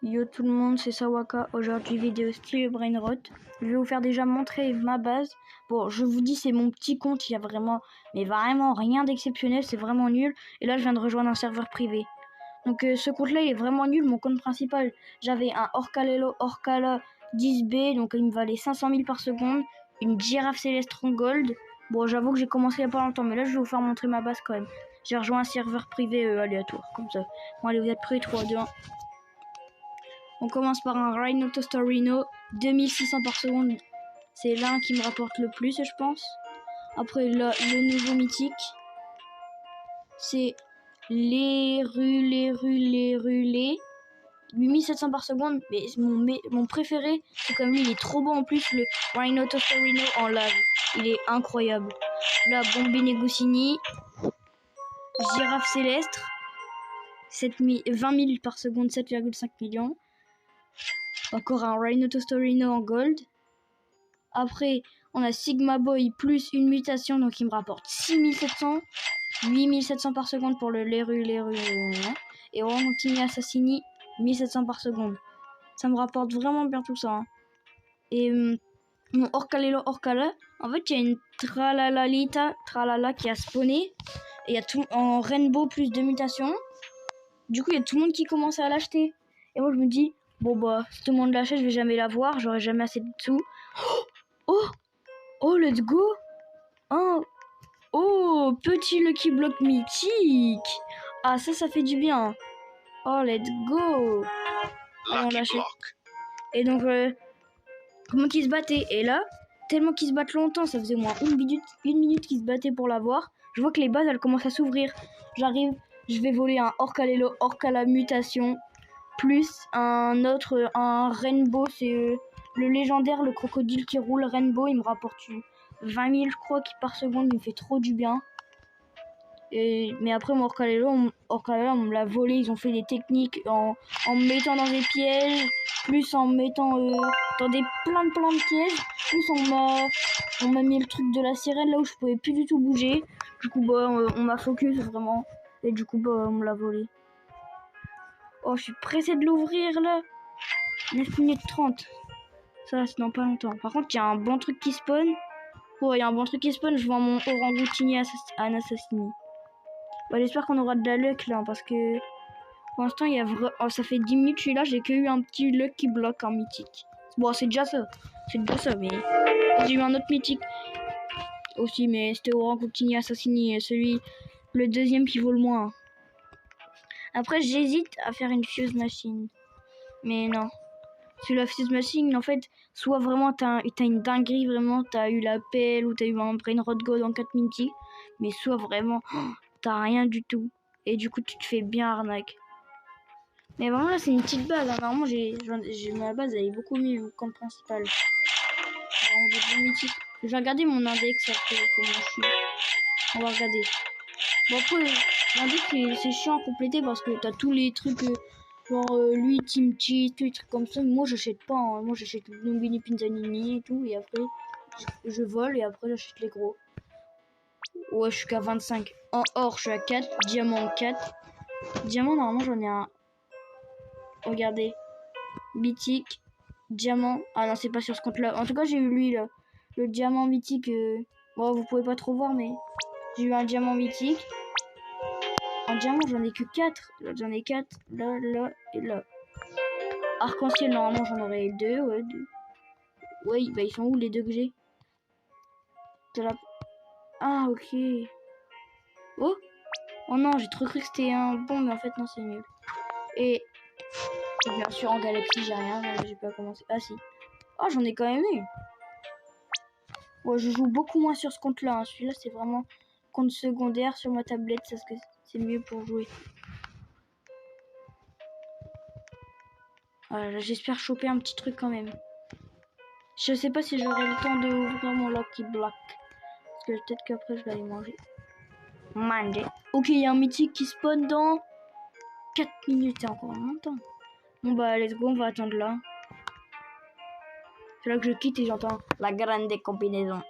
Yo tout le monde, c'est Sawaka. Aujourd'hui vidéo style Brainrot. Je vais vous faire déjà montrer ma base. Bon, je vous dis c'est mon petit compte, il y a vraiment rien d'exceptionnel, c'est vraiment nul. Et là je viens de rejoindre un serveur privé. Donc ce compte là il est vraiment nul, mon compte principal. J'avais un Orcalelo Orcala 10B, donc il me valait 500 000 par seconde. Une girafe céleste en gold. Bon, j'avoue que j'ai commencé il y a pas longtemps, mais là je vais vous faire montrer ma base quand même. J'ai rejoint un serveur privé aléatoire, comme ça. Bon allez, vous êtes prêts? 3, 2, 1. On commence par un Rhino Tostarino, 2600 par seconde. C'est l'un qui me rapporte le plus, je pense. Après, le nouveau mythique, c'est les 8700 par seconde. Mais mon préféré, c'est comme lui, il est trop bon en plus, le Rhino Tostarino en lave. Il est incroyable. La Bombine Goussini, Girafe Céleste, 20 000 par seconde, 7,5 millions. Encore un Rhino Tostarino en gold. Après, on a Sigma Boy plus une mutation, donc il me rapporte 6700. 8700 par seconde pour le Leru. Et on continue Assassini, 1700 par seconde. Ça me rapporte vraiment bien tout ça. Hein. Et mon Orcalelo Orcala, en fait, il y a une Tralala qui a spawné. Et il y a tout en Rainbow plus 2 mutations. Du coup, il y a tout le monde qui commence à l'acheter. Et moi, je me dis, bon bah, si tout le monde l'achète, je vais jamais l'avoir, j'aurai jamais assez de sous. Oh, let's go. Oh, petit Lucky Block mythique. Ah, ça fait du bien. Oh, let's go. On l'achète. Et donc, comment qu'ils se battaient. Et là, tellement qu'ils se battent longtemps, ça faisait au moins une minute qu'ils se battaient pour l'avoir. Je vois que les bases, elles commencent à s'ouvrir. J'arrive, je vais voler un Orcalelo Orcala mutation. Plus un Rainbow, c'est le légendaire, le crocodile qui roule Rainbow. Il me rapporte 20 000, je crois, par seconde. Il me fait trop du bien. Mais après, mon Orcalelo, on me l'a volé. Ils ont fait des techniques en me mettant dans des pièges, plus en me mettant dans plein de pièges. Plus on m'a mis le truc de la sirène là où je pouvais plus du tout bouger. Du coup, bah, on m'a focus vraiment. Et du coup, bah, on me l'a volé. Oh, je suis pressé de l'ouvrir là. 9 minutes 30. Ça, c'est dans pas longtemps. Par contre, il y a un bon truc qui spawn. Oh, il y a un bon truc qui spawn. Je vends mon Orangoutini à un Assassini. Bah, j'espère qu'on aura de la luck là. Parce que pour l'instant, il y a ça fait 10 minutes que je suis là. J'ai que eu un petit luck qui bloque en mythique. Bon, c'est déjà ça. Mais j'ai eu un autre mythique aussi. Mais c'était Orangoutini Assassini. Le deuxième qui vaut le moins. Après, j'hésite à faire une Fuse Machine. Mais non. Sur la Fuse Machine, en fait, soit vraiment t'as une dinguerie, vraiment, t'as eu la pelle ou t'as eu un Brainrot God en 4 minutes. Mais soit vraiment, t'as rien du tout. Et du coup, tu te fais bien arnaque. Mais vraiment, là, c'est une petite base. Hein. Normalement, ma base, elle est beaucoup mieux que le compte principal. Vraiment des bons mythiques. Je vais regarder mon index après comment je suis. On va regarder. Bon, après, l'index, c'est chiant à compléter parce que t'as tous les trucs. Genre lui, Team Cheat, tous les trucs comme ça. Moi, j'achète pas. Hein. Moi, j'achète Lumbini Pinzanini et tout. Et après, je vole et après, j'achète les gros. Ouais, je suis qu'à 25. En or, je suis à 4. Diamant, 4. Diamant, normalement, j'en ai un. Regardez. Mythique. Diamant. Ah non, c'est pas sur ce compte-là. En tout cas, j'ai eu lui, là. Le diamant mythique. Bon, vous pouvez pas trop voir, mais j'ai eu un diamant mythique. En diamant, j'en ai que 4. J'en ai 4. Là et là. Arc-en-ciel, normalement, j'en aurais 2. Ouais, 2. Ouais, bah ils sont où les 2 que j'ai? Ah, ok. Oh non, j'ai trop cru que c'était un bon, mais en fait, non, c'est nul. Et bien sûr, en galaxie, j'ai rien. J'ai pas commencé. Ah, si. Oh, j'en ai quand même eu. Ouais, je joue beaucoup moins sur ce compte-là. Hein. Celui-là, c'est vraiment compte secondaire sur ma tablette. Parce que c'est mieux pour jouer. Voilà, j'espère choper un petit truc quand même. Je sais pas si j'aurai le temps de ouvrir mon Lucky Block. Parce que peut-être qu'après, je vais aller manger. Ok, il y a un mythique qui spawn dans 4 minutes. C'est encore longtemps. Bon, bah, let's go. On va attendre là. C'est là que je quitte et j'entends la grande combinaison.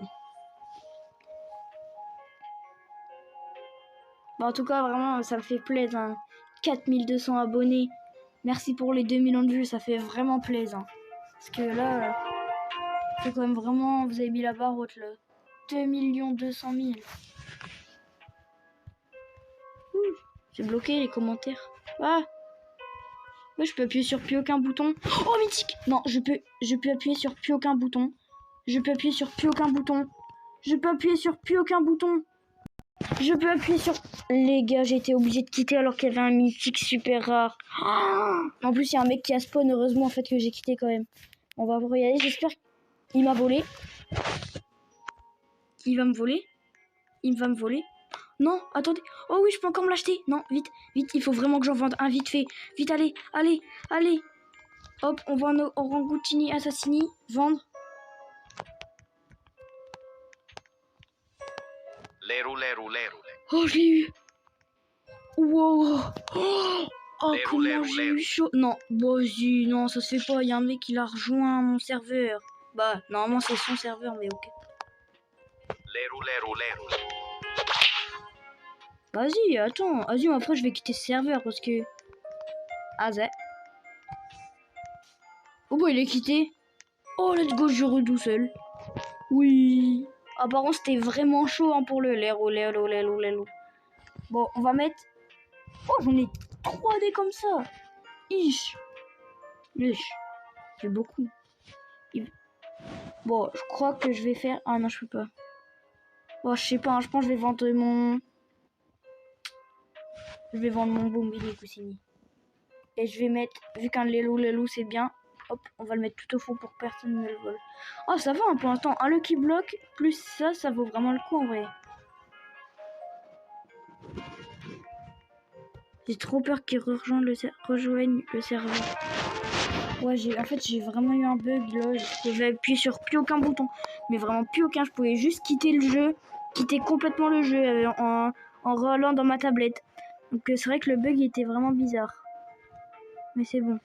Bon, en tout cas, vraiment, ça me fait plaisir. Hein. 4200 abonnés. Merci pour les 2 millions de vues, ça fait vraiment plaisir. Parce que là, c'est quand même vraiment... Vous avez mis la barre haute là. 2 200 000. J'ai bloqué les commentaires. Ah! Ouais, je peux appuyer sur plus aucun bouton. Oh, mythique! Non, je peux appuyer sur plus aucun bouton. Je peux appuyer sur plus aucun bouton. Je peux appuyer sur plus aucun bouton. Je peux appuyer sur... Les gars, j'ai été obligé de quitter alors qu'il y avait un mythique super rare. En plus, il y a un mec qui a spawn. Heureusement, en fait, que j'ai quitté quand même. On va regarder. J'espère qu'il m'a volé. Il va me voler. Il va me voler. Non, attendez. Oh oui, je peux encore me l'acheter. Non, vite, vite. Il faut vraiment que j'en vende un vite fait. Vite, allez, allez, allez. Hop, on va en Orangutini Assassini. Vendre. Oh, je l'ai eu. Wow. Oh, comment j'ai eu chaud. Non, vas-y, non, ça se fait pas. Il y a un mec qui l'a rejoint mon serveur. Bah, normalement, c'est son serveur, mais ok. Vas-y, attends. Vas-y, après, je vais quitter ce serveur parce que... Ah, zé. Oh, bah, il est quitté. Oh, let's go, je tout seul. Oui. Apparemment, c'était vraiment chaud hein, pour le lero. Bon, on va mettre... Oh, j'en ai 3D comme ça. Ish. J'ai beaucoup. Bon, je crois que je vais faire... Ah non, je peux pas. Bon, je sais pas, hein, je pense que je vais vendre mon... Je vais vendre mon boom et coussini. Et je vais mettre... Vu qu'un lelo c'est bien. Hop, on va le mettre tout au fond pour que personne ne le vole. Oh, ça va hein, pour l'instant. Un Lucky Block plus ça vaut vraiment le coup en vrai. J'ai trop peur qu'ils rejoignent le serveur. Ouais, en fait, j'ai vraiment eu un bug là. Je pouvais appuyer sur plus aucun bouton. Mais vraiment plus aucun. Je pouvais juste quitter le jeu. Quitter complètement le jeu en rollant dans ma tablette. Donc c'est vrai que le bug était vraiment bizarre. Mais c'est bon.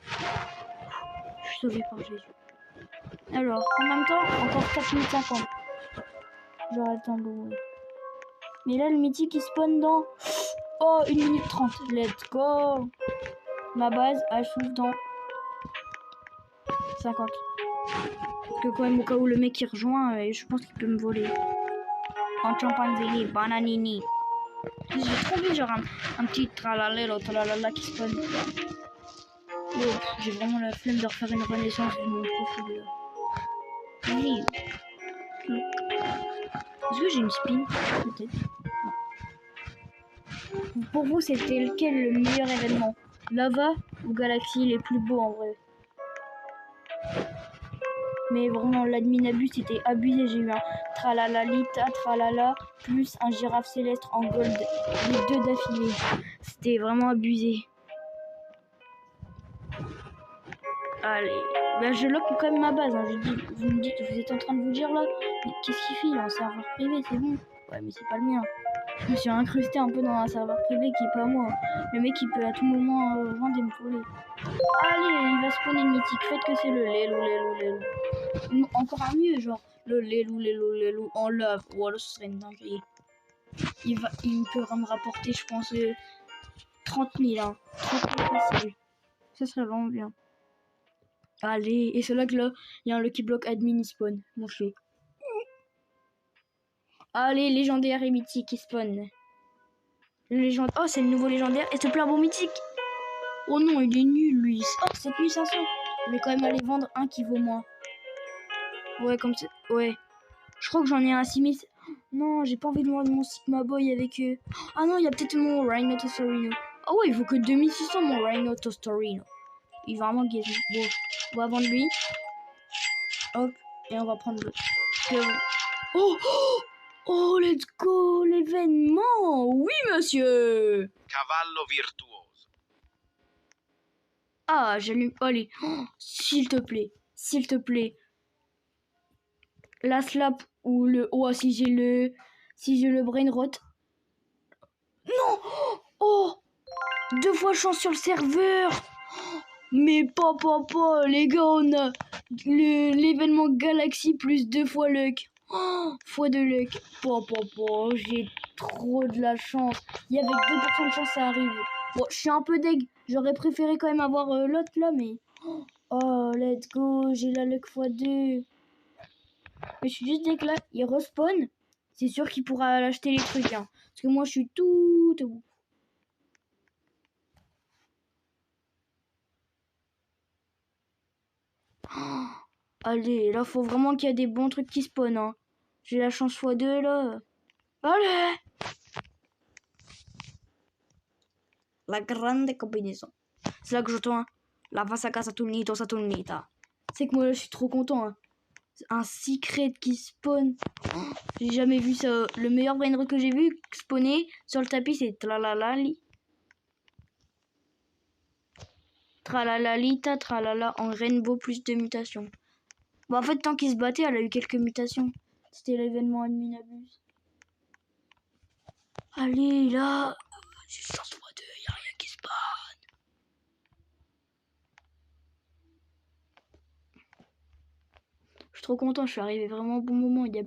Je suis sauvé par Jésus. Alors, en même temps, encore 4050. J'aurai le temps de l'ouvrir. Mais là, le mythique il spawn dans... Oh, 1 minute 30. Let's go. Ma base, elle s'ouvre dans 50. Parce que quand même, au cas où le mec il rejoint, je pense qu'il peut me voler. En chimpanzini, bananini. J'ai trop vu genre un petit tralalelo qui spawn. Oh, j'ai vraiment la flemme de refaire une renaissance de mon profil. Oui. Est-ce que j'ai une spin? Peut-être. Pour vous, c'était lequel le meilleur événement? Lava ou Galaxy, les plus beaux en vrai? Mais vraiment, l'admin abus, c'était abusé. J'ai eu un Tralalalita, Tralala, plus un girafe céleste en gold. Les 2 d'affilée. C'était vraiment abusé. Allez. Bah, je lock quand même ma base. Hein. Vous êtes en train de vous dire là, mais qu'est-ce qu'il fait? Il a un serveur privé, c'est bon. Ouais, mais c'est pas le mien. Je me suis incrusté un peu dans un serveur privé qui est pas moi. Le mec, il peut à tout moment vendre et me voler. Allez, il va spawner le mythique. Faites que c'est le lelo. Encore un mieux, genre le lelo en love. Ou alors ce serait une dinguerie. Il peut me rapporter, je pense, 30 000. Hein. 30 000 facile. Ça serait vraiment bien. Allez, et c'est là que là, il y a un Lucky Block admin spawn. Mon chou. Allez, légendaire et mythique qui spawn. Oh, c'est le nouveau légendaire. Et c'est plein bon mythique. Oh non, il est nul lui. Oh, 7500. Je vais quand même aller vendre un qui vaut moins. Ouais, comme ça. Ouais. Je crois que j'en ai un à 6000. Non, j'ai pas envie de vendre mon Sigma Boy avec eux. Ah non, il y a peut-être mon Rhino Tostorino. Ah ouais, il faut que 2600 mon Rhino Tostorino. Il va vraiment gagner. Bon, on va vendre lui. Hop, et on va prendre l'autre. Oh, oh, oh, let's go, l'événement. Oui, monsieur. Cavallo virtuoso. Ah, j'allume. Allez, oh, s'il te plaît. S'il te plaît. La slap ou le... Oh, si j'ai le brain rot. Non. Oh, 2 fois chance sur le serveur. Mais pas, les gars, on a l'événement Galaxy plus 2 fois luck. Oh, fois de luck. Pas, j'ai trop de la chance. Il y avait 2% de chance, ça arrive. Bon, je suis un peu deg. J'aurais préféré quand même avoir l'autre là, mais... Oh, let's go, j'ai la luck x2. Mais je suis juste deg là, il respawn. C'est sûr qu'il pourra acheter les trucs, hein. Parce que moi, je suis tout... Oh, allez, là, faut vraiment qu'il y a des bons trucs qui spawnent, hein. J'ai la chance x2, là. Allez! La grande combinaison. C'est là que j'entends, hein. La Vasaka Saturnito Saturnita. C'est que moi, là, je suis trop content, hein. Un secret qui spawn. Oh, j'ai jamais vu ça. Le meilleur brainrot que j'ai vu spawner sur le tapis, c'est Tralalali. Tralalalita, tralala en rainbow plus de mutations. Bon, en fait, tant qu'il se battait, elle a eu quelques mutations. C'était l'événement Adminabus. Allez, là. J'ai 103-2, y'a rien qui se passe. Je suis trop content, je suis arrivé vraiment au bon moment. Il y a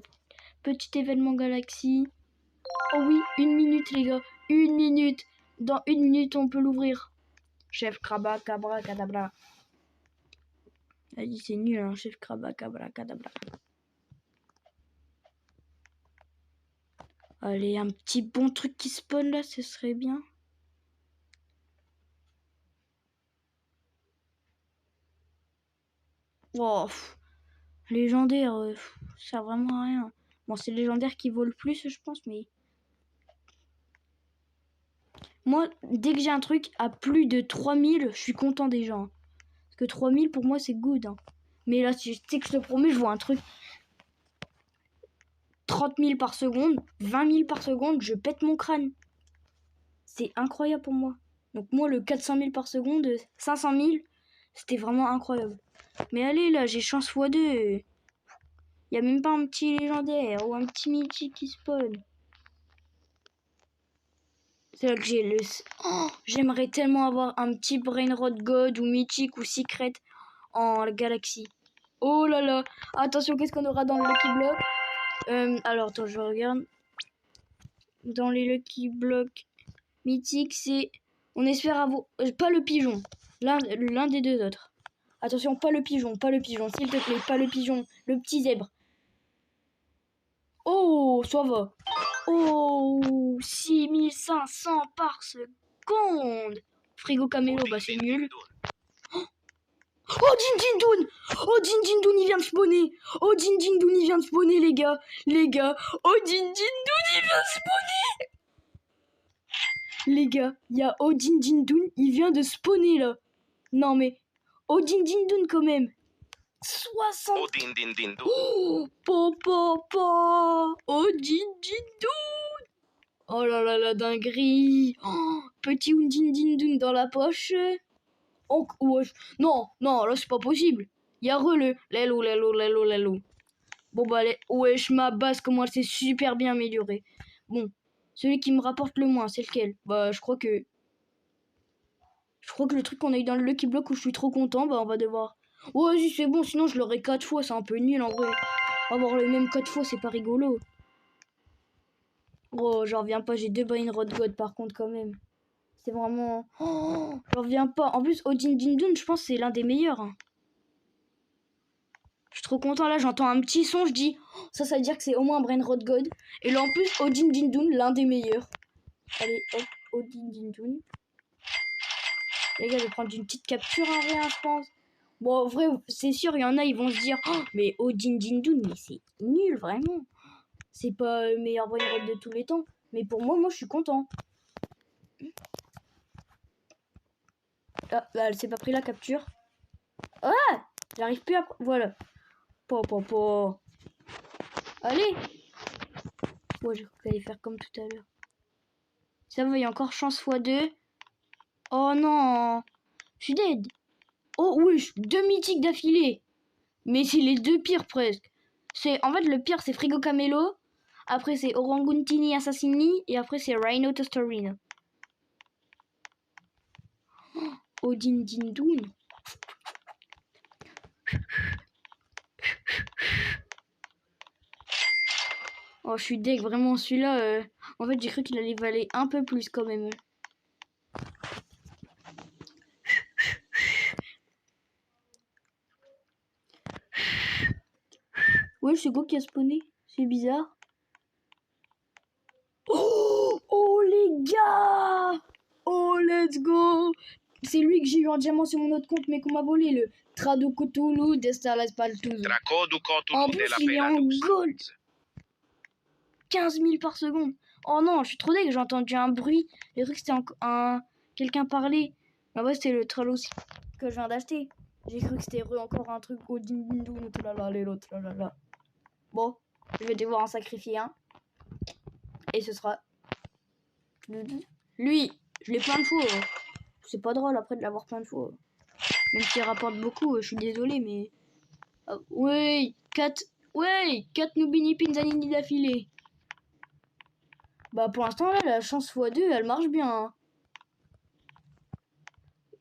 petit événement Galaxy. Oh oui, 1 minute, les gars. 1 minute. Dans 1 minute, on peut l'ouvrir. Chef Kraba, Cabra, Kadabra. Elle dit c'est nul, hein, Chef Kraba, Cabra, Kadabra. Allez, un petit bon truc qui spawn là, ce serait bien. Oh, légendaire, ça sert vraiment à rien. Bon, c'est légendaire qui vaut le plus, je pense, mais... Moi, dès que j'ai un truc à plus de 3000, je suis content déjà. Hein. Parce que 3000, pour moi, c'est good. Hein. Mais là, tu sais que je te promets, je vois un truc... 30 000 par seconde, 20 000 par seconde, je pète mon crâne. C'est incroyable pour moi. Donc moi, le 400 000 par seconde, 500 000, c'était vraiment incroyable. Mais allez, là, j'ai chance x2. Y a même pas un petit légendaire ou un petit mythique qui spawn. C'est là que j'ai le... Oh, j'aimerais tellement avoir un petit Brainrot God ou mythique ou secret en galaxie. Oh là là. Attention, qu'est-ce qu'on aura dans le Lucky Block alors, attends, je regarde. Dans les Lucky Blocks mythiques, c'est... On espère avoir... pas le pigeon. L'un des deux autres. Attention, pas le pigeon, s'il te plaît, pas le pigeon. Le petit zèbre. Oh, ça va. Oh, 6500 par seconde. Frigo Camelo, bah c'est nul. Oh, Din Din Dun. Oh, Din Din Dun, il vient de spawner. Oh, Din Din Dun, il vient de spawner, les gars. Les gars. Oh, Din Din Dun, il vient de spawner. Les gars, il y a Oh, Din Din Dun, il vient de spawner, là. Non, mais... Oh, Din Din Dun, quand même. 60... Oh, din din din dun. Oh, papa. Oh, Din Din Dun. Oh là là, la dinguerie. Oh, petit Din Din Dun dans la poche. Oh, wesh. Non, non, là, c'est pas possible. Il y a le lelo. Bon, bah, wesh, ma base, comment elle s'est super bien améliorée. Bon, celui qui me rapporte le moins, c'est lequel? Bah, je crois que le truc qu'on a eu dans le Lucky Block où je suis trop content, bah, on va devoir... Oh, vas-y, c'est bon, sinon je l'aurai 4 fois, c'est un peu nul, en vrai. Avoir le même 4 fois, c'est pas rigolo. Oh, j'en reviens pas, j'ai 2 Brainrot God, par contre, quand même. C'est vraiment... Oh, j'en reviens pas. En plus, Odin Dindun, je pense que c'est l'un des meilleurs. Hein. Je suis trop content, là, j'entends un petit son, je dis... Oh, ça veut dire que c'est au moins un Brainrot God. Et là, en plus, Odin Dindun, l'un des meilleurs. Allez, hop, Odin Dindun. Les gars, je vais prendre une petite capture en rien, je pense. Bon, en vrai, c'est sûr, il y en a, ils vont se dire... Oh, mais Odin Dindun, mais c'est nul, vraiment. C'est pas le meilleur Brainrot de tous les temps. Mais pour moi, je suis content. Ah, bah, elle s'est pas pris la capture. Ah, j'arrive plus à... Voilà. Allez. Ouais, j'ai cru qu'elle allait faire comme tout à l'heure. Ça va, il y a encore chance x2. Oh non. Je suis dead. Oh oui, 2 mythiques d'affilée. Mais c'est les 2 pires presque. En fait, le pire, c'est Frigo Camelo. Après, c'est Oranguntini Assassini. Et après, c'est Rhino Tostarino. Oh, Odin Dindun. Oh, je suis deg, vraiment, celui-là, en fait, j'ai cru qu'il allait valer un peu plus, quand même. Ouais, c'est quoi qui a spawné? C'est bizarre. Oh les gars! Oh let's go! C'est lui que j'ai eu en diamant sur mon autre compte mais qu'on m'a volé, le Traducutulu d'Estalas Paltuz. En plus il est en gold. 15 000 par seconde. Oh non, je suis trop deg, j'ai entendu un bruit. J'ai cru que c'était quelqu'un parler. En vrai c'était le Trello que je viens d'acheter. J'ai cru que c'était encore un truc au dindindou, l'autre. Bon, je vais devoir en sacrifier un. Et ce sera... Lui, je l'ai plein de fois. C'est pas drôle après de l'avoir plein de fois. Même s'il rapporte beaucoup, je suis désolé, mais... ouais, 4 Nubini Pinzanini d'affilée. Bah pour l'instant, là, la chance x2, elle marche bien. Hein.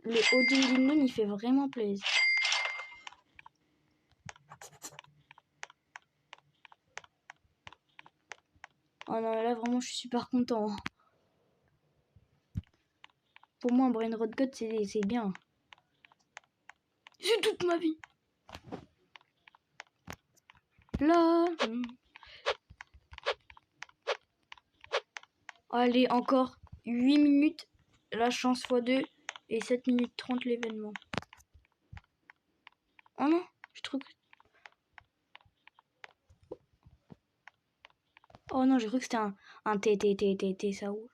Le Odin Moon, il fait vraiment plaisir. Oh non, là, vraiment, je suis super content. Pour moi, un Brain Rot God, c'est bien. C'est toute ma vie. Là. Allez, encore 8 minutes. La chance x2. Et 7 minutes 30 l'événement. Oh non, je trouve... Oh non, j'ai cru que c'était un T, ça roule.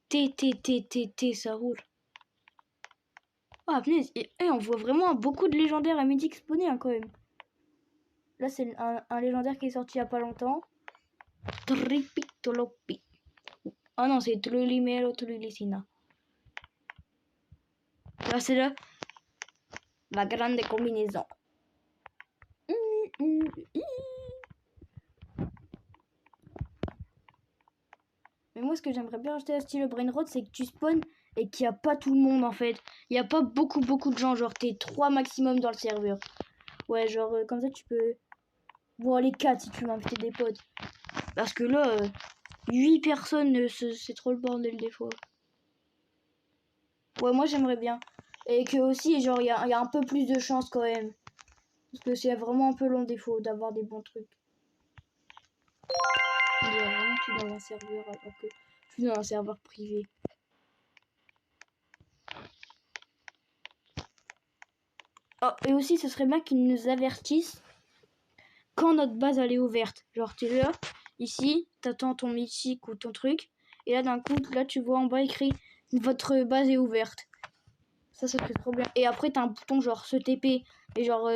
T, ça roule. Ah, punaise. Et on voit vraiment beaucoup de légendaires à mythique spawnés, hein, quand même. Là, c'est un légendaire qui est sorti il y a pas longtemps. Tripictolopi. Oh non, c'est Trulimero Trulicina. Là, c'est la grande combinaison. Mais moi, ce que j'aimerais bien acheter à style Brain Rot, c'est que tu spawns et qu'il n'y a pas tout le monde en fait. Il n'y a pas beaucoup de gens. Genre, t'es 3 maximum dans le serveur. Ouais, genre, comme ça, tu peux. Bon, les 4 si tu veux inviter des potes. Parce que là, 8 personnes, c'est trop le bordel des fois. Ouais, moi, j'aimerais bien. Et que aussi, genre, il y a un peu plus de chance quand même. Parce que c'est vraiment un peu long des fois d'avoir des bons trucs. On dirait vraiment que je suis dans un serveur alors que je suis dans un serveur privé. Oh, et aussi, ce serait bien qu'ils nous avertissent quand notre base elle est ouverte. Genre, tu es là, ici, t'attends ton mythique ou ton truc. Et là, d'un coup, là, tu vois en bas écrit votre base est ouverte. Ça serait trop bien. Et après, t'as un bouton genre se TP. Et genre,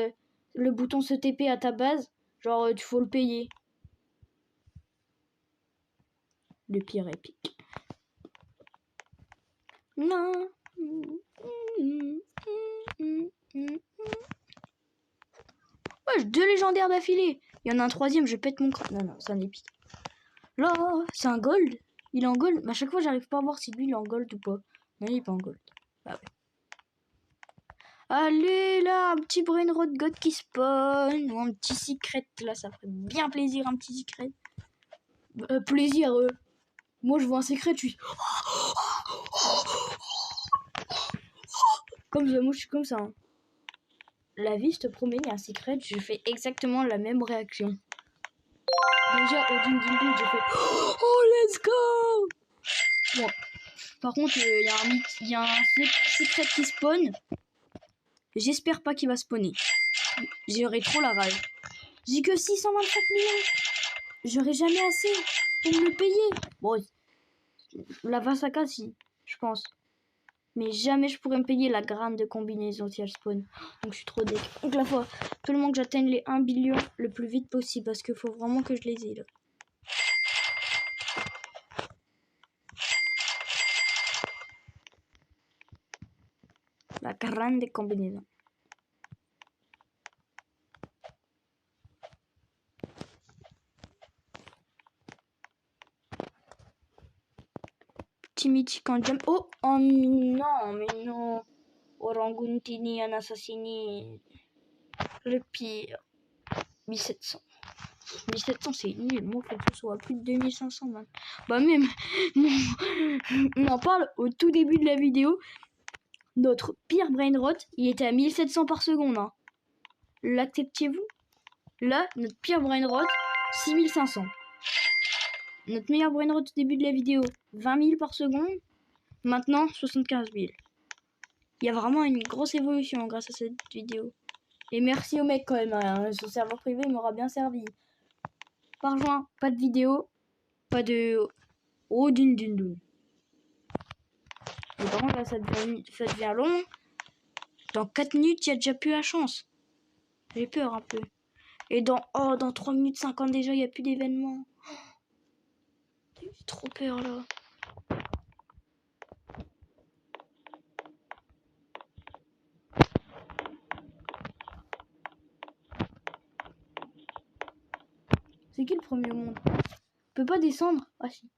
le bouton se TP à ta base, genre, tu faut le payer. Le pire épique. Non. Ouais, 2 légendaires d'affilée. Il y en a un troisième, je pète mon crâne. Non, c'est un épique. Là, c'est un gold. Il est en gold. Mais à chaque fois, j'arrive pas à voir si lui, il est en gold ou pas. Non, il est pas en gold. Ah ouais. Allez, là, un petit Brain Rot God qui spawn. Ou un petit secret. Là, ça ferait bien plaisir, un petit secret. Plaisir. Moi, je vois un secret, je suis... Comme ça, moi, je suis comme ça. Hein. La vie, je te promets, il y a un secret, je fais exactement la même réaction. Déjà, au ding ding ding, j'ai fait oh, let's go! Bon, par contre, il y a un secret qui spawn. J'espère pas qu'il va spawner. J'aurai trop la rage. J'ai que 625 millions. J'aurai jamais assez pour me le payer. Bon, la Vasaka, si, je pense. Mais jamais je pourrais me payer la grande de combinaison si elle spawn. Donc je suis trop déc. Donc la fois, seulement que j'atteigne les 1 billion le plus vite possible. Parce qu'il faut vraiment que je les ai là. La grande combinaison. Petit mythique en jump. Oh non, mais non. Oranguntini, un assassini. Le pire. 1700. 1700 c'est nul. Moi, faut que ce soit plus de 2500 man. Bah même, on en parle au tout début de la vidéo. Notre pire brain rot, il était à 1700 par seconde. Hein. L'acceptiez-vous? Là, notre pire brain rot, 6500. Notre meilleur brain rot au début de la vidéo, 20 000 par seconde. Maintenant, 75 000. Il y a vraiment une grosse évolution grâce à cette vidéo. Et merci au mec quand même, hein. Son serveur privé m'aura bien servi. Par juin, pas de vidéo, pas de... Oh, d'une. Mais par contre, là, ça devient long. Dans 4 minutes, il y a déjà plus la chance. J'ai peur un peu. Et dans 3 minutes 50 déjà, il n'y a plus d'événements. J'ai trop peur là. C'est qui le premier au monde? On peut pas descendre? Ah si.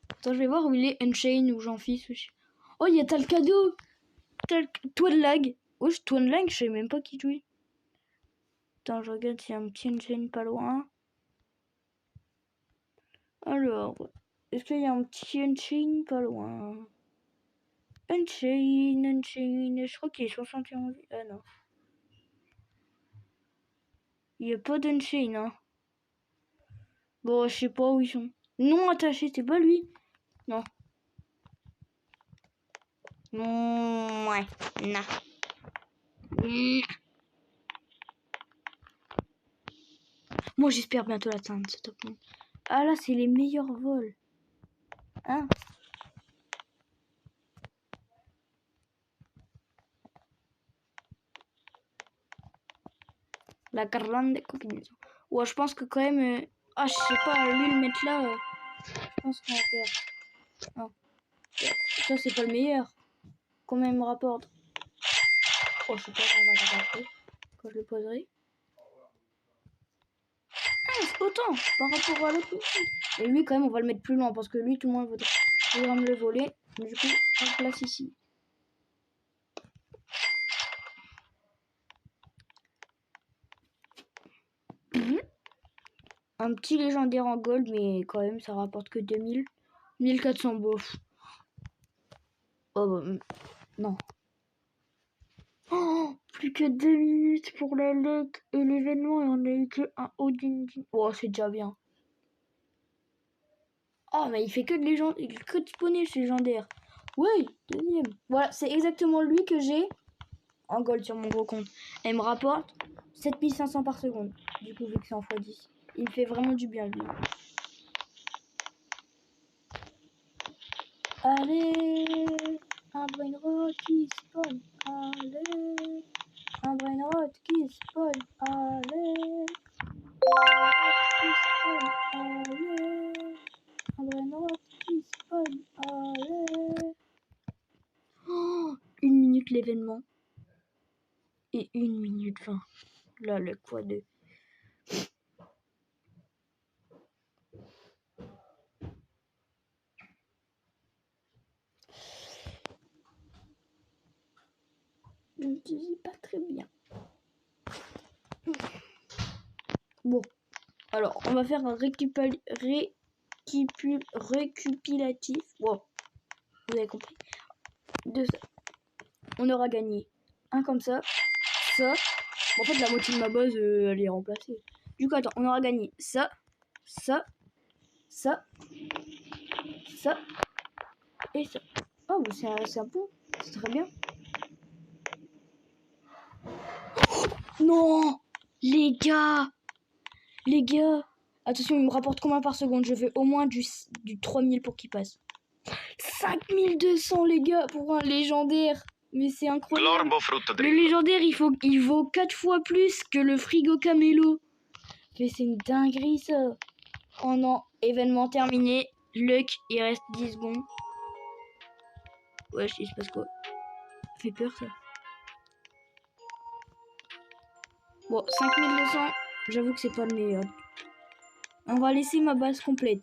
Attends, je vais voir où il est. Unchained ou Jean-Fils. Oh, il y a Talcado. Twinlag. Oh, Twinlag, je sais même pas qui jouait. Attends, je regarde s'il y a un petit Unchained pas loin. Alors, est-ce qu'il y a un petit Unchained pas loin? Unchained. Je crois qu'il est 71. Ah non. Il n'y a pas d'Unchained, hein. Bon, je sais pas où ils sont. Non attaché, c'est pas lui. Non. Ouais. Non. Moi, j'espère bientôt l'atteindre, ce top 1. Ah là, c'est les meilleurs vols. Hein? La grande combinaison. Ouais, je pense que quand même... Ah, je sais pas, lui le mettre là... je pense qu'on va faire... Non. Ça, c'est pas le meilleur. Combien il me rapporte? Oh, je sais pas, on va le rapporter quand je le poserai. Ah, c'est autant par rapport à l'autre. Et lui, quand même, on va le mettre plus loin parce que lui, tout le monde voudra me le voler. Du coup, on le place ici. Un petit légendaire en gold, mais quand même, ça rapporte que 2000. 1400 bof. Oh, bah, non. Oh, plus que 2 minutes pour la luck et l'événement et on a eu que un Odin. Oh, c'est déjà bien. Oh, mais il fait que de légende, que de spawner ce légendaire. Oui, deuxième. Voilà, c'est exactement lui que j'ai en gold sur mon gros compte. Et il me rapporte 7500 par seconde. Du coup, vu que c'est en x10. Il me fait vraiment du bien, lui. Allez, un brain rot qui spawn. Allez, un brain rot qui spawn. Allez, un brain rot qui spawn. Allez. Oh, 1 minute l'événement. Et 1 minute 20. Là, le quoi de... Je ne te dis pas très bien. Bon. Alors, on va faire un récupilatif. Wow. Vous avez compris. De ça. On aura gagné un comme ça. Ça. En fait, la moitié de ma base, elle est remplacée. Du coup, attends. On aura gagné ça. Ça. Ça. Ça. Et ça. Oh, c'est un bon. C'est très bien. Non, les gars, attention, il me rapporte combien par seconde? Je veux au moins du 3000 pour qu'il passe. 5200 les gars pour un légendaire. Mais c'est incroyable. Le légendaire, il vaut 4 fois plus que le frigo camélo. Mais c'est une dinguerie ça. Oh non, événement terminé. Luck, il reste 10 secondes. Wesh, il se passe quoi? Ça fait peur ça. Bon, 5200, j'avoue que c'est pas le meilleur. On va laisser ma base complète.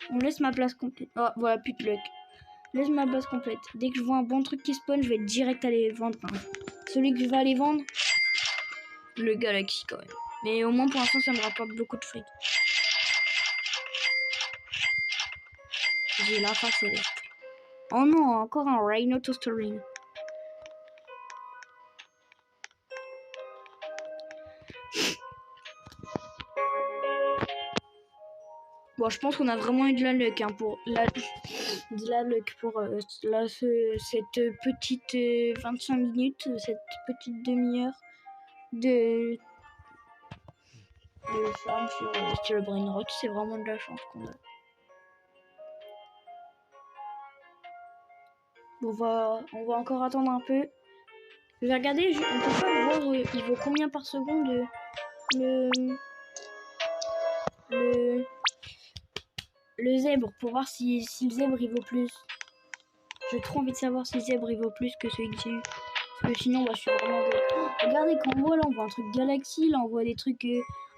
On laisse ma place complète. Oh, voilà, plus de luck. Laisse ma base complète. Dès que je vois un bon truc qui spawn, je vais direct aller vendre. Enfin, celui que je vais aller vendre, le Galaxy quand même. Mais au moins pour l'instant, ça me rapporte beaucoup de fric. J'ai l'infra céleste. Oh non, encore un Rhino Toastering. Bon, je pense qu'on a vraiment eu de la luck hein, pour cette petite 25 minutes, cette petite demi-heure de farm sur le Brainrot. C'est vraiment de la chance qu'on a. On va encore attendre un peu. Je vais regarder, on peut pas voir il vaut combien par seconde le zèbre pour voir si le zèbre il vaut plus. J'ai trop envie de savoir si le zèbre il vaut plus que celui que j'ai eu. Parce que sinon, bah, je suis vraiment... regardez, quand on voit là, on voit un truc Galaxy, là on voit des trucs...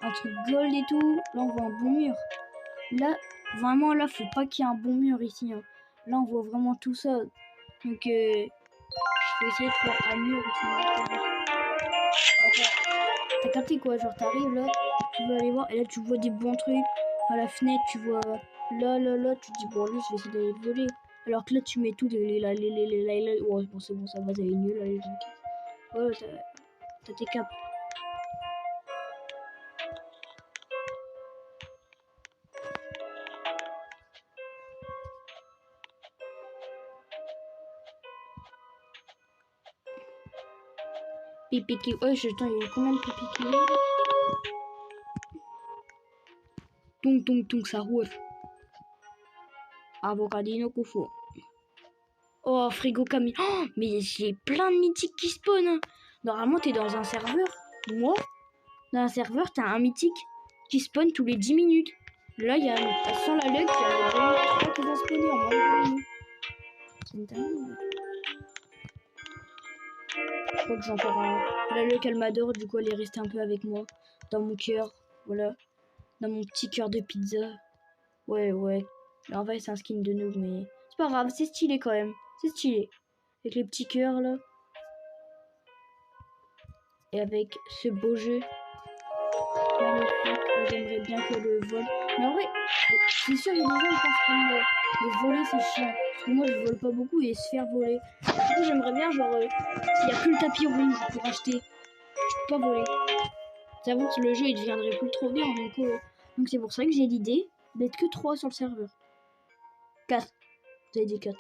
un truc Gold et tout. Là, on voit un bon mur. Là, vraiment, là, faut pas qu'il y ait un bon mur ici. Hein. Là, on voit vraiment tout ça. Donc, je vais essayer de faire un mur ici. T'as capté quoi? Genre, t'arrives là, tu vas aller voir, et là, tu vois des bons trucs. À la fenêtre, tu vois... Là, tu te dis, bon, lui, je vais essayer d'aller le voler. Alors que là, tu mets tout les ouais, bon, c'est bon, ça va, ça est nul, là, les gens. Ouais, t'as tes caps. Pipiki, ouais, attends, il y a combien de pipiki? Tung, ça roule. Avocadino Kufo. Oh, frigo Camille. Oh, mais j'ai plein de mythiques qui spawnent. Hein. Normalement, t'es dans un serveur. Moi, dans un serveur, t'as un mythique qui spawn tous les 10 minutes. Là, il y a sans la luck, il y a 3 qui vont spawner en moins de 10 minutes. C'est une dingue. Je crois que j'ai encore un... La luck, elle m'adore. Du coup, elle est restée un peu avec moi. Dans mon cœur. Voilà. Dans mon petit cœur de pizza. Ouais. En vrai, c'est un skin de noob, mais... C'est pas grave, c'est stylé quand même. C'est stylé. Avec les petits cœurs, là. Et avec ce beau jeu magnifique, j'aimerais bien que le vol. Mais en vrai, c'est sûr, il y a des gens qui pensent que le voler c'est chiant. Parce que moi je vole pas beaucoup et se faire voler. Du coup, j'aimerais bien, genre, s'il n'y a que le tapis rouge pour acheter, je peux pas voler. J'avoue que le jeu il deviendrait plus trop bien. Donc c'est pour ça que j'ai l'idée d'être que 3 sur le serveur. 4. J'avais dit 4.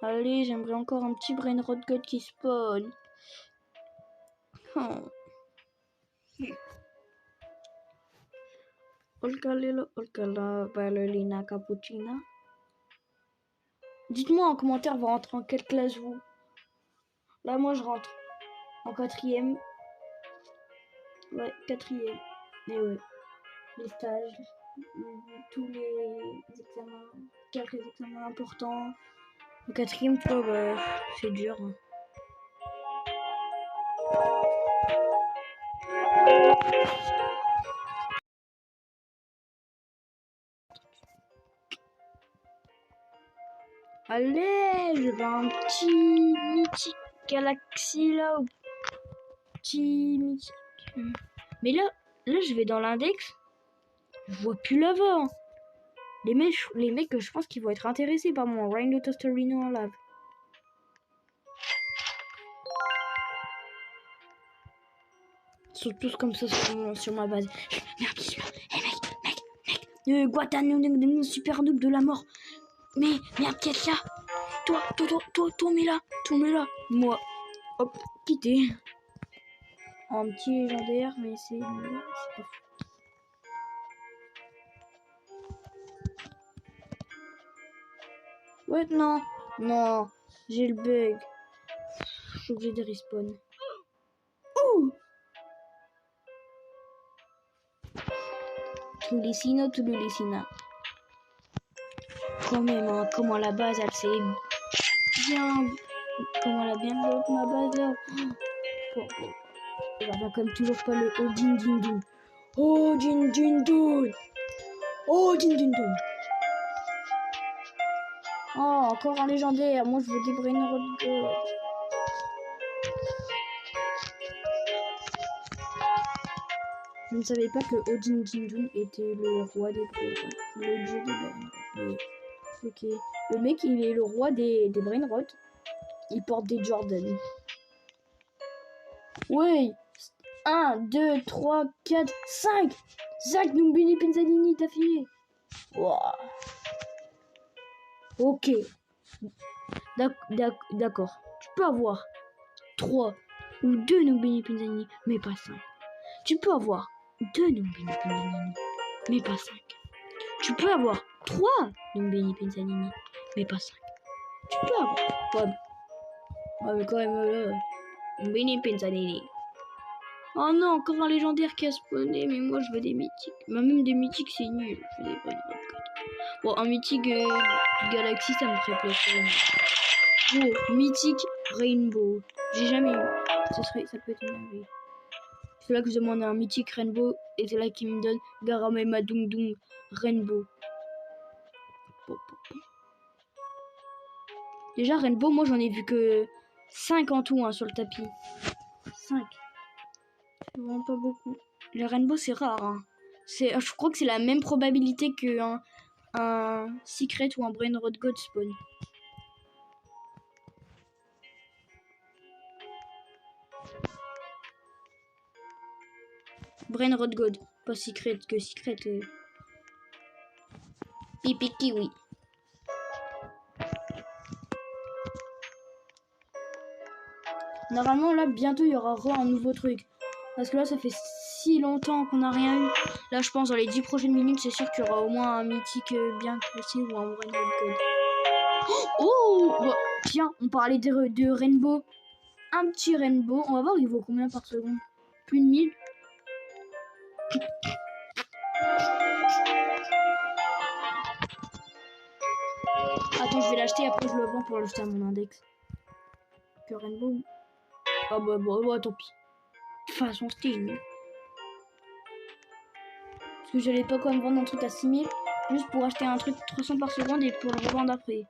Allez, j'aimerais encore un petit Brainrot God qui spawn. Oh. Olkala, ballerina, cappuccina. Dites-moi en commentaire, vous rentrez en quelle classe vous? Là, moi, je rentre en 4e. Ouais, 4e. Et ouais, les stages, tous les examens, quelques examens importants. En 4e, tu vois, bah, c'est dur. Hein. Allez, je vais un petit mythique Galaxy là. Petit mythique. Mais là, je vais dans l'index. Je vois plus lava. Hein. Les mecs, je pense qu'ils vont être intéressés par mon Rhino Toasterino en lave. Ils sont tous comme ça sur ma base. Merde, qui celui-là? Mec. Guatano, super noob de la mort. Mais, merde, qui est là? Toi, mets là. Moi, hop, quitté. Un petit légendaire, mais c'est pas fou. Ouais, non, j'ai le bug. Je suis obligé de respawn. Ouh! Tulisina. Quand même, hein, comment la base, elle s'est bien... Comment elle a bien bloqué ma base, là. Bon. Il va comme toujours pas le Odin Dindun. Oh, encore un légendaire. Moi, je veux des Brainrot God. Je ne savais pas que Odin Dindun était le roi des Brainrot. Le dieu des Brainrot. Ok. Le mec, il est le roi des Brainrot. Il porte des Jordan. Ouais. 1, 2, 3, 4, 5. Zach Numbini Pinzanini d'affilée. Wow. Ok. D'accord. Tu peux avoir 3 ou 2 Numbini Pinzanini, mais pas 5. Tu peux avoir 2 Numbini Pinzanini, mais pas 5. Tu peux avoir 3 Numbini Pinzanini, mais pas 5. Tu peux avoir... Ouais, mais quand même... Numbini Pinzanini. Oh non, encore un légendaire qui a spawné, mais moi je veux des mythiques. Même des mythiques c'est nul, je veux des Brain Rod God. Bon, un mythique Galaxy ça me ferait plaisir. Oh, mythique Rainbow. J'ai jamais eu. Ça peut être une merveille. C'est là que je demande un mythique Rainbow et c'est là qu'il me donne Garamema Dung Dung Rainbow. Déjà Rainbow, moi j'en ai vu que 5 en tout hein, sur le tapis. 5. C'est vraiment pas beaucoup. Le Rainbow c'est rare. Hein. Je crois que c'est la même probabilité qu'un Secret ou un Brain Rod God spawn. Brain Rod God, pas Secret que Secret. Pipi Kiwi. Normalement là bientôt il y aura un nouveau truc. Parce que là ça fait si longtemps qu'on n'a rien eu. Là je pense dans les 10 prochaines minutes c'est sûr qu'il y aura au moins un mythique bien classé ou un Brain Rod God. Oh bah, tiens, on parlait de Rainbow. Un petit Rainbow. On va voir il vaut combien par seconde. Plus de 1000. Attends, je vais l'acheter après je le vends pour l'ajouter à mon index. Que Rainbow. Ah bah tant pis. De toute façon c'était nul. Parce que j'allais pas quand même vendre un truc à 6000 juste pour acheter un truc 300 par seconde et pour le revendre après.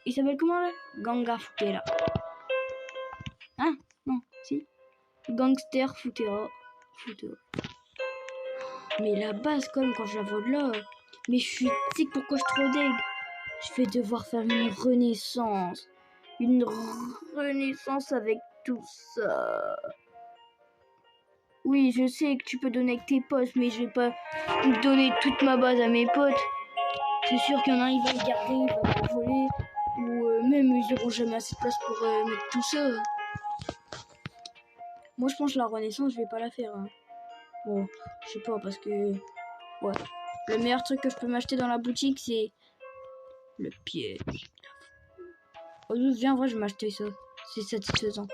Il s'appelle comment là? Ganga Futera. Hein? Non, si. Gangster Futera. Mais la base quand même quand je la vois de là. Mais je suis... Tu sais pourquoi je suis trop deg? Je vais devoir faire une renaissance. Une renaissance avec tout ça. Oui, je sais que tu peux donner avec tes potes, mais je vais pas donner toute ma base à mes potes. C'est sûr qu'il y en a un, il va le garder, il va le voler. Ou même, ils n'auront jamais assez de place pour mettre tout ça. Moi, je pense que la renaissance, je vais pas la faire. Hein. Bon, je sais pas, parce que... Ouais. Le meilleur truc que je peux m'acheter dans la boutique, c'est... le piège. Oh, viens, en vrai, je vais m'acheter ça. C'est satisfaisant.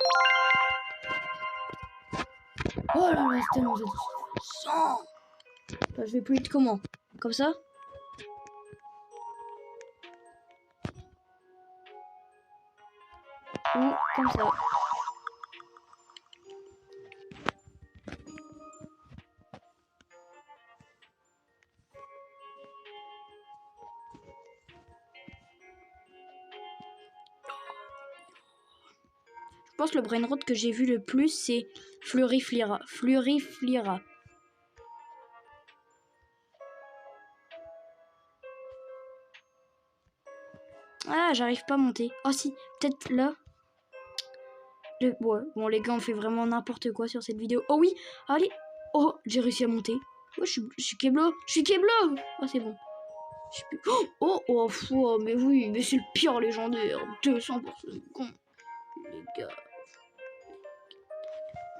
Oh là là, c'est tellement satisfaisant. Enfin, je vais plus vite comment? Comme ça? Ou comme ça. Je pense que le Brain Rod que j'ai vu le plus, c'est Fluriflira. Ah, j'arrive pas à monter. Oh si, peut-être là. Ouais, bon les gars, on fait vraiment n'importe quoi sur cette vidéo. Oh oui, allez. Oh, j'ai réussi à monter. Oh, je suis Keblo. Oh, c'est bon. Oh, mais oui, mais c'est le pire légendaire. 200 pour ce con. Les gars.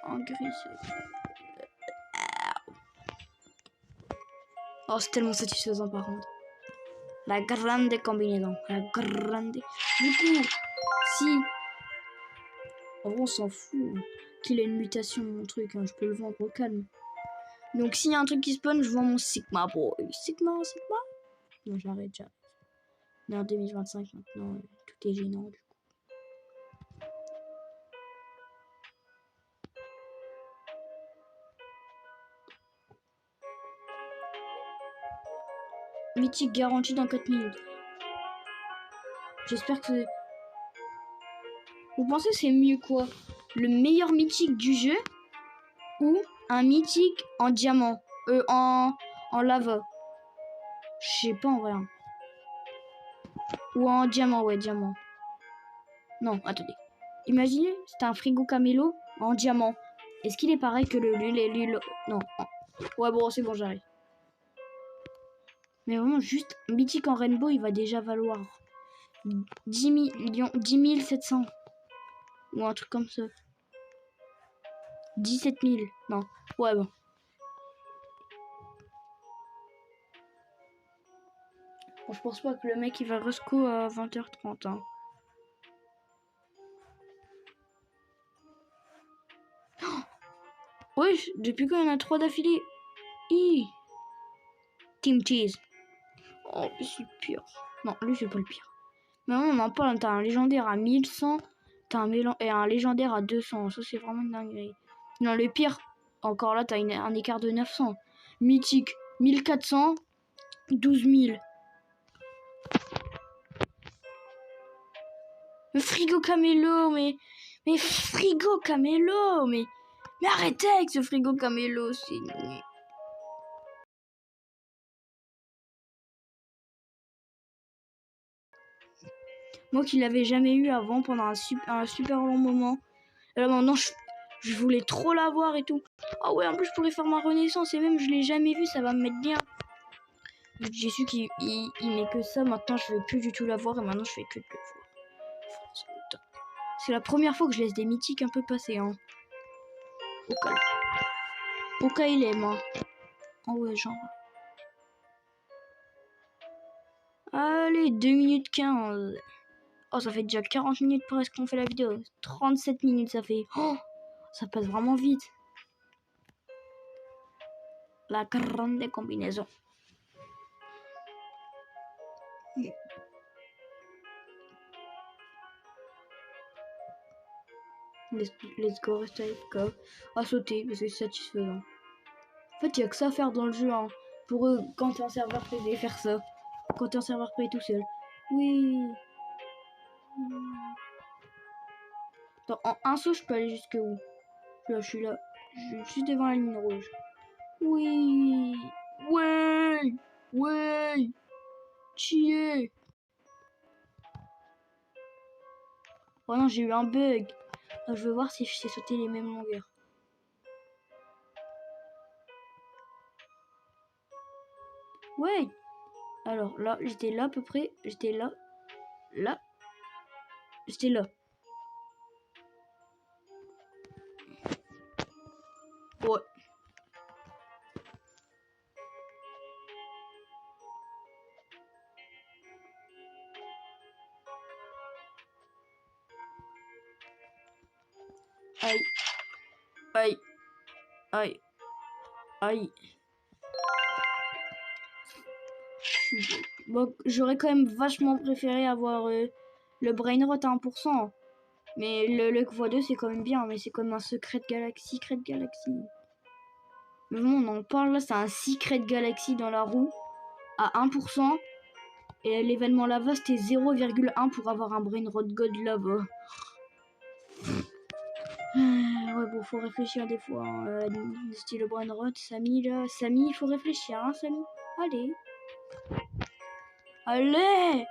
En gris, oh, c'est tellement satisfaisant par contre. La grande combinaison. La grande. Du coup, si... En vrai, on s'en fout. Qu'il ait une mutation, mon truc. Hein, je peux le vendre au calme. Donc, s'il y a un truc qui spawn, je vends mon Sigma Boy. Sigma. Non, j'arrête. On est en 2025 maintenant. Tout est gênant du coup. Mythique garanti dans 4 minutes. J'espère que... Vous pensez que c'est mieux quoi? Le meilleur mythique du jeu ou un mythique en diamant? En lava. Je sais pas en vrai. Hein. Ou en diamant, ouais, diamant. Non, attendez. Imaginez, c'était un frigo Camelo en diamant. Est-ce qu'il est pareil que le non. Ouais, bon, c'est bon, j'arrive. Mais vraiment, juste mythique en rainbow, il va déjà valoir 10 700. Ou un truc comme ça. 17 000. Non. Ouais, bon. Bon, je pense pas que le mec il va resco à 20h30. Hein. Oh oui, depuis quand il y en a 3 d'affilée. Team Cheese. Oh, c'est le pire. Non, lui, c'est pas le pire. Mais on en parle, t'as un légendaire à 1100, t'as un légendaire à 200. Ça, c'est vraiment une dinguerie. Non, le pire, encore là, t'as un écart de 900. Mythique, 1400, 12 000. Mais frigo Camélo, mais frigo Camélo, mais arrêtez avec ce frigo Camélo, c'est nul. Moi qui l'avais jamais eu avant pendant un super long moment. Et là maintenant je voulais trop l'avoir et tout. Ah ouais, en plus je pourrais faire ma renaissance et même je l'ai jamais vu, ça va me mettre bien. J'ai su qu'il met que ça, maintenant je vais plus du tout l'avoir et maintenant je fais que de le voir. C'est la première fois que je laisse des mythiques un peu passer. Hein. Au cas il aime. Hein. Oh ouais, genre. Allez, 2 minutes 15. Oh, ça fait déjà 40 minutes presque qu'on fait la vidéo. 37 minutes, ça fait. Oh, ça passe vraiment vite. La grande combinaison. Let's go, reste AFK. À sauter, parce que c'est satisfaisant. En fait, il n'y a que ça à faire dans le jeu. Hein. Pour eux, quand t'es en serveur privé, faire ça. Quand t'es en serveur privé tout seul. Oui. Attends, en un saut, je peux aller jusque où? Là, je suis là. Je suis juste devant la ligne rouge. Oui. Ouais. Ouais. Chier. Oh non, j'ai eu un bug. Alors, je veux voir si je sais sauter les mêmes longueurs. Ouais. Alors là, j'étais là à peu près. J'étais là. Là. J'étais là. Ouais. Aïe. Aïe. Aïe. Aïe. Bon, j'aurais quand même vachement préféré avoir le brain rot à 1%. Mais le x2 c'est quand même bien, mais c'est comme un secret galaxy. Mais bon, on en parle là, c'est un secret galaxy dans la roue à 1%. Et l'événement lava c'était 0,1 pour avoir un brain rot god lava. Ouais, bon, faut réfléchir des fois. Hein. Style brain rot, Samy là. Samy, il faut réfléchir, hein, Samy. Allez. Allez!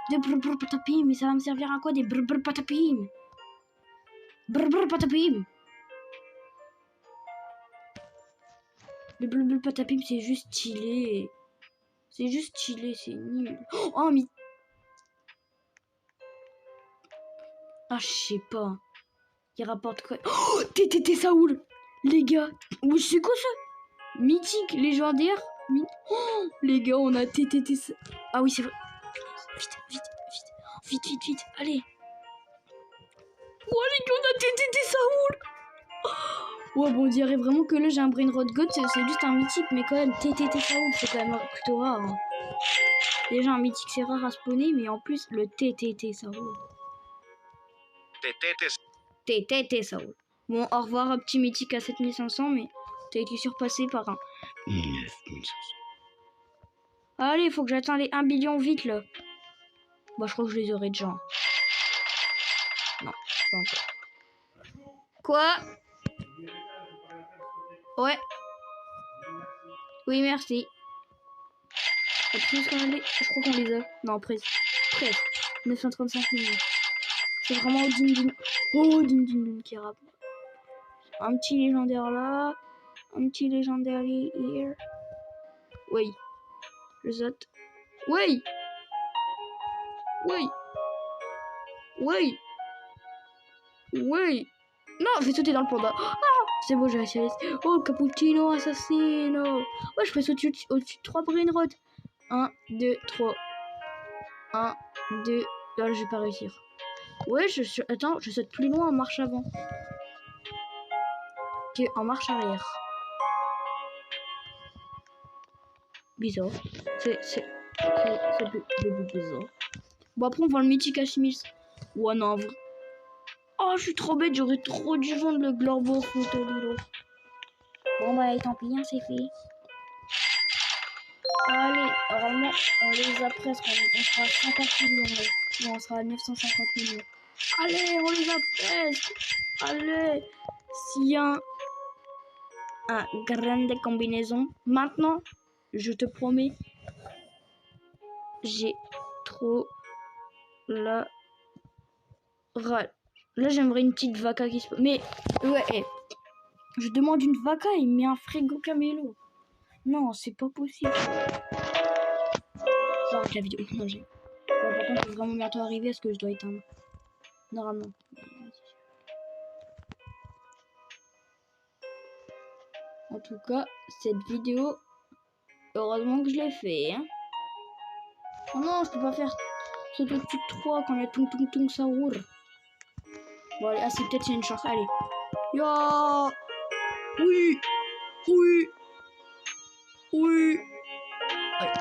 Des brr patapim, mais ça va me servir à quoi des brr patapim? Brr patapim! Le brr patapim, c'est juste stylé. C'est juste stylé, c'est nul. Oh, mais. Ah, je sais pas. Il rapporte quoi? Oh, TTT Saoul! Les gars, oui, c'est quoi ça? Mythique, légendaire. Oh, les gars, on a TTT Saoul. Ah oui, c'est vrai. Vite, allez. Oh, les gars, on a TTT Saoul! Ouais, bon, on dirait vraiment que là j'ai un brain rot god, c'est juste un mythique, mais quand même, TTT Saoul, c'est quand même plutôt rare. Hein. Déjà, un mythique, c'est rare à spawner, mais en plus, le TTT Saoul. TTT Saoul. Bon, au revoir, un petit mythique à 7500, mais t'as été surpassé par un. Allez, faut que j'atteigne les 1 billion vite là. Bah, je crois que je les aurai déjà. Non, pas encore. Quoi? Ouais. Oui, merci. Je crois qu'on les a. Non, presque. 935 millions. C'est vraiment au din din. Oh, din din din qui rappe. Un petit légendaire là. Un petit legendary here. Oui. Je saute. Oui. Oui. Oui. Oui. Non, je vais sauter dans le panda. Ah, c'est bon, j'ai réussi. Oh, cappuccino, assassino. Ouais, je peux sauter au-dessus de 3 brain rot. 1, 2, 3. 1, 2. Là, je vais pas réussir. Ouais, attends, je saute plus loin en marche avant que en marche arrière. Bizarre. C'est bizarre. Bon, après, on voit le mythique H1000. Ouais, non, en vrai. Oh, je suis trop bête, j'aurais trop dû vendre le Glorbo Frontolilo. Bon, bah, tant pis, hein, c'est fait. Allez, normalement, on les a presque. On sera à 50 millions. Là. Bon, on sera à 950 millions. Allez, on les a presque. Allez. S'il y a un grande combinaison, maintenant, je te promets, j'ai trop la râle. Là, j'aimerais une petite vaca qui se... Mais, ouais, je demande une vaca, il met un frigo camélo. Non, c'est pas possible. J'arrête la vidéo. Non, j'ai... Bon, par contre, faut vraiment bientôt arriver. Est-ce que je dois éteindre? Normalement. En tout cas, cette vidéo, heureusement que je l'ai fait. Hein. Oh non, je peux pas faire ce truc de 3 quand il y a tung tung tung ça roule. Bon, allez, ah, c'est peut-être une chance. Allez. Yo. Oui. Oui. Oui. Ouais.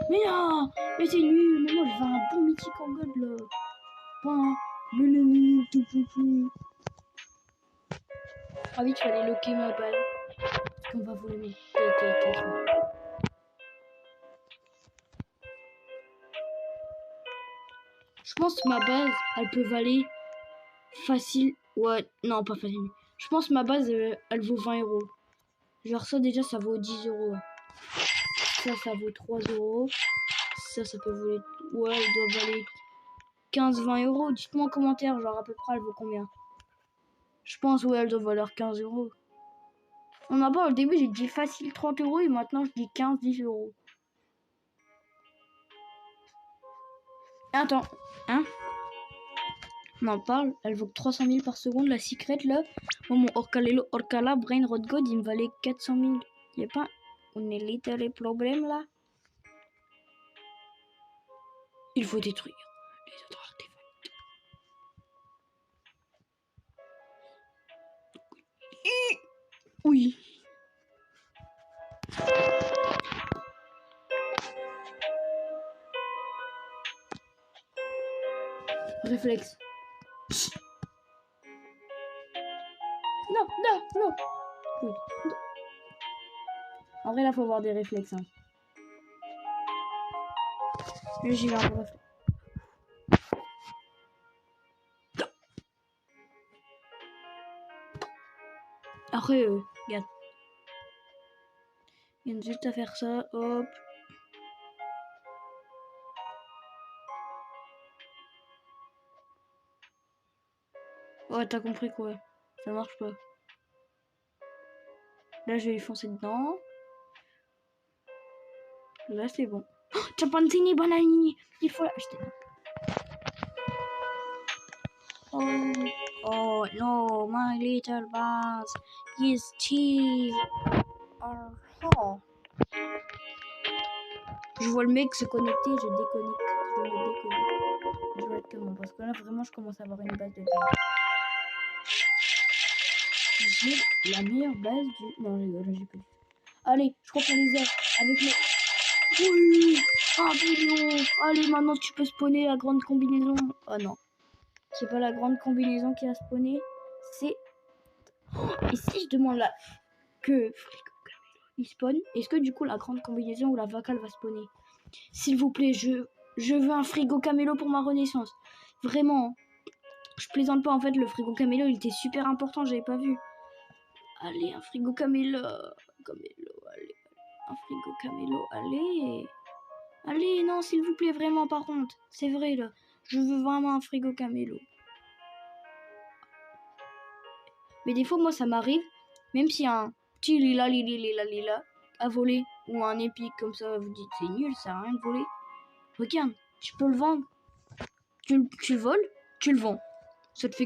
Mais non, mais c'est nul. Mais moi, je veux un bon mythique en god là. Pas un. Tout. Ah oui, tu vas aller loquer ma balle. Parce qu'on va vous le mettre. Je pense que ma base, elle peut valer facile. Ouais, non, pas facile. Je pense que ma base, elle vaut 20 euros. Genre ça, déjà, ça vaut 10 euros. Ça vaut 3 euros. Ça peut valer... Ouais, elle doit valer 15-20 euros. Dites-moi en commentaire, genre à peu près, elle vaut combien. Je pense, ouais, elle doit valoir 15 euros. On a pas, au début, j'ai dit facile 30 euros et maintenant, je dis 15-10 euros. Attends, hein? On en parle, elle vaut 300 000 par seconde, la secret là. Bon, mon Orcala, Brain Rot God, il me valait 400 000. Y'a pas un little problème là? Il faut détruire les autres artefacts. Oui. Réflexe. Non. Oui. En vrai, là, faut avoir des réflexes. Hein. Là, j'ai eu un réflexe. Après, regarde. Il y a juste à faire ça. Hop. Ouais, t'as compris quoi. Ça marche pas. Là, je vais lui foncer dedans. Là, c'est bon. Oh, Chapanzini Bananini. Il faut l'acheter. Oh no, my little bus is cheap. Oh. Je vois le mec se connecter, je déconnecte. Je me déconnecte directement. Parce que là, vraiment, je commence à avoir une base de dingue. J'ai la meilleure base du... Non, j'ai pas. Allez, je crois qu'on les a avec les... Oui, 1 million. Allez, maintenant tu peux spawner la grande combinaison. Oh non. C'est pas la grande combinaison qui a spawné. C'est... Et si je demande là que il spawn, est-ce que du coup la grande combinaison ou la vaca va spawner? S'il vous plaît, je veux un frigo camélo pour ma renaissance. Vraiment. Je plaisante pas, en fait, le frigo camélo, il était super important, j'avais pas vu. Allez, un frigo camélo. Allez. Un frigo camélo, allez. Allez, non, s'il vous plaît, vraiment, par contre. C'est vrai, là. Je veux vraiment un frigo camélo. Mais des fois, moi, ça m'arrive, même si un petit lila à voler, ou un épique comme ça, vous dites c'est nul, ça sert à rien de voler. Regarde, tu peux le vendre. Tu le voles, tu le vends. Ça te fait